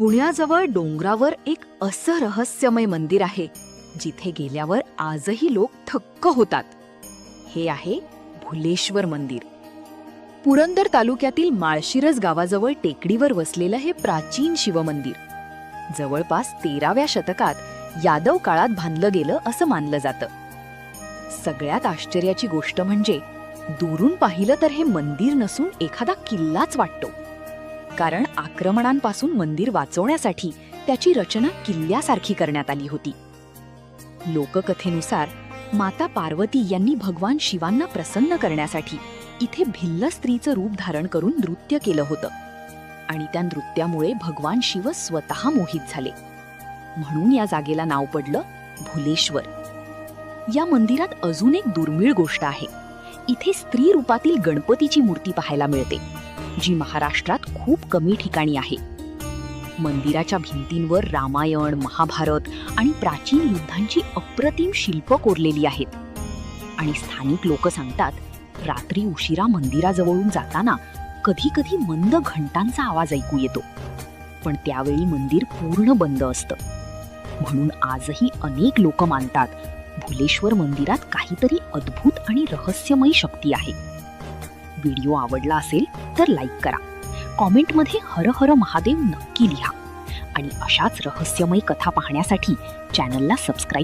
पुण्याजवळ डोंगरावर एक असं रहस्यमय मंदिर आहे जिथे गेल्यावर आजही लोक थक्क होतात. हे आहे भुलेश्वर मंदिर. पुरंदर तालुक्यातील माळशिरस गावाजवळ टेकडीवर वसलेलं हे प्राचीन शिवमंदिर जवळपास 13व्या शतकात यादव काळात बांधलं गेलं असं मानलं जातं. सगळ्यात आश्चर्याची गोष्ट म्हणजे दुरून पाहिलं तर हे मंदिर नसून एखादा किल्लाच वाटतो. कारण आक्रमणांपासून मंदिर वाचवण्यासाठी त्याची रचना किल्ल्यासारखी करण्यात आली होती. लोककथेनुसार माता पार्वती यांनी भगवान शिवांना प्रसन्न करण्यासाठी इथे भिल्ल स्त्रीचं रूप धारण करून नृत्य केलं होतं आणि त्या नृत्यामुळे भगवान शिव स्वतः मोहित झाले. म्हणून या जागेला नाव पडलं भुलेश्वर. या मंदिरात अजून एक दुर्मिळ गोष्ट आहे. इथे स्त्री रूपातील गणपतीची मूर्ती पाहायला मिळते, जी महाराष्ट्रात खूप कमी ठिकाणी आहे. मंदिराच्या भिंतींवर रामायण, महाभारत आणि प्राचीन युद्धांची अप्रतिम शिल्प कोरलेली आहेत. आणि स्थानिक लोक सांगतात, रात्री उशिरा मंदिराजवळून जाताना कधी कधी मंद घंटांचा आवाज ऐकू येतो, पण त्यावेळी मंदिर पूर्ण बंद असतं. म्हणून आजही अनेक लोक मानतात भुलेश्वर मंदिरात काहीतरी अद्भुत आणि रहस्यमयी शक्ती आहे. व्हिडिओ आवडला असेल तर लाईक करा, कॉमेंटमध्ये हर हर महादेव नक्की लिहा आणि अशाच रहस्यमयी कथा पाहण्यासाठी चॅनलला सबस्क्राईब